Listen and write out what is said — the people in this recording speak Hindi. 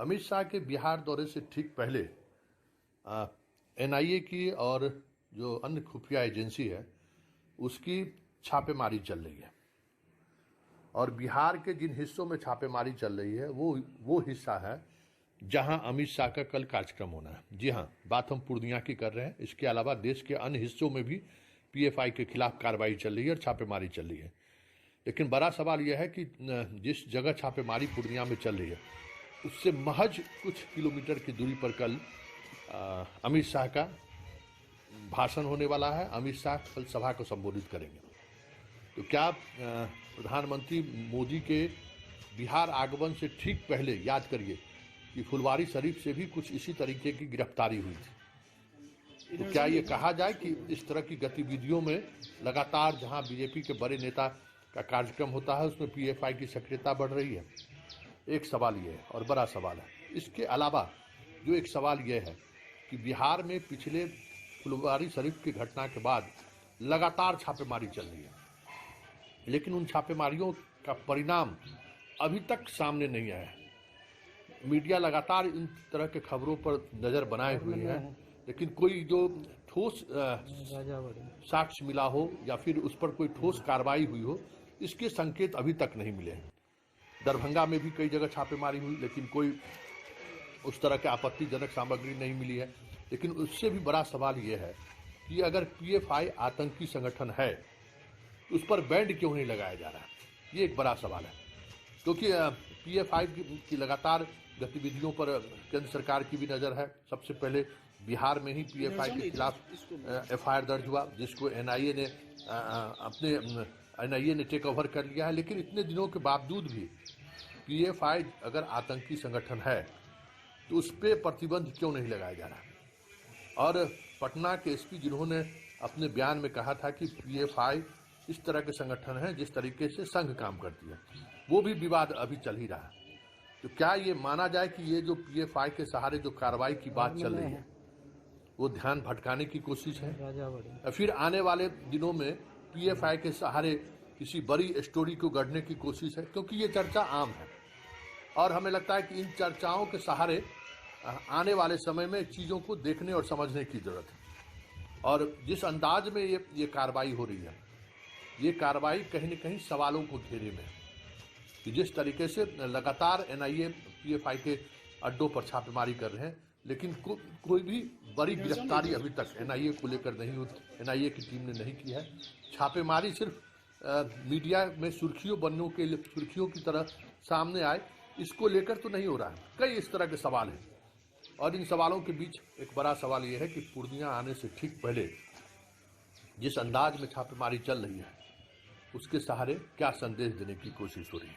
अमित शाह के बिहार दौरे से ठीक पहले एनआईए की और जो अन्य खुफिया एजेंसी है उसकी छापेमारी चल रही है। और बिहार के जिन हिस्सों में छापेमारी चल रही है वो हिस्सा है जहां अमित शाह का कल कार्यक्रम होना है। जी हां, बात हम पूर्णिया की कर रहे हैं। इसके अलावा देश के अन्य हिस्सों में भी पीएफआई के खिलाफ कार्रवाई चल रही है और छापेमारी चल रही है। लेकिन बड़ा सवाल यह है कि जिस जगह छापेमारी पूर्णिया में चल रही है उससे महज कुछ किलोमीटर की दूरी पर कल अमित शाह का भाषण होने वाला है। अमित शाह कल सभा को संबोधित करेंगे। तो क्या प्रधानमंत्री मोदी के बिहार आगमन से ठीक पहले याद करिए कि फुलवारी शरीफ से भी कुछ इसी तरीके की गिरफ्तारी हुई थी। तो क्या ये कहा जाए कि इस तरह की गतिविधियों में लगातार जहां बीजेपी के बड़े नेता का कार्यक्रम होता है उसमें पीएफआई की सक्रियता बढ़ रही है? एक सवाल ये है और बड़ा सवाल है। इसके अलावा जो एक सवाल यह है कि बिहार में पिछले फुलवारी शरीफ की घटना के बाद लगातार छापेमारी चल रही है, लेकिन उन छापेमारियों का परिणाम अभी तक सामने नहीं आया है। मीडिया लगातार इन तरह के खबरों पर नजर बनाए हुए है, लेकिन कोई जो ठोस साक्ष्य मिला हो या फिर उस पर कोई ठोस कार्रवाई हुई हो, इसके संकेत अभी तक नहीं मिले हैं। दरभंगा में भी कई जगह छापेमारी हुई, लेकिन कोई उस तरह के आपत्तिजनक सामग्री नहीं मिली है। लेकिन उससे भी बड़ा सवाल यह है कि अगर पीएफआई आतंकी संगठन है तो उस पर बैंड क्यों नहीं लगाया जा रहा है? ये एक बड़ा सवाल है, क्योंकि पीएफआई की लगातार गतिविधियों पर केंद्र सरकार की भी नज़र है। सबसे पहले बिहार में ही पीएफआई के खिलाफ एफआईआर दर्ज हुआ, जिसको एनआईए ने टेक ओवर कर लिया है। लेकिन इतने दिनों के बावजूद भी पीएफआई अगर आतंकी संगठन है तो उस पर प्रतिबंध क्यों नहीं लगाया जा रहा? और पटना के एसपी जिन्होंने अपने बयान में कहा था कि पीएफआई इस तरह के संगठन है जिस तरीके से संघ काम करती है, वो भी विवाद अभी चल ही रहा है। तो क्या ये माना जाए कि ये जो पीएफआई के सहारे जो कार्रवाई की बात चल रही है वो ध्यान भटकाने की कोशिश है, या फिर आने वाले दिनों में पीएफआई के सहारे किसी बड़ी स्टोरी को गढ़ने की कोशिश है? क्योंकि ये चर्चा आम है और हमें लगता है कि इन चर्चाओं के सहारे आने वाले समय में चीज़ों को देखने और समझने की जरूरत है। और जिस अंदाज में ये कार्रवाई हो रही है, ये कार्रवाई कहीं न कहीं सवालों को घेरे में है कि जिस तरीके से लगातार एनआईए पीएफआई के अड्डों पर छापेमारी कर रहे हैं, लेकिन कोई भी बड़ी गिरफ्तारी अभी तक एनआईए को लेकर नहीं हुई, एनआईए की टीम ने नहीं की है। छापेमारी सिर्फ मीडिया में सुर्खियों बनने के लिए, सुर्खियों की तरह सामने आए, इसको लेकर तो नहीं हो रहा है। कई इस तरह के सवाल हैं और इन सवालों के बीच एक बड़ा सवाल यह है कि पूर्णिया आने से ठीक पहले जिस अंदाज में छापेमारी चल रही है उसके सहारे क्या संदेश देने की कोशिश हो रही है?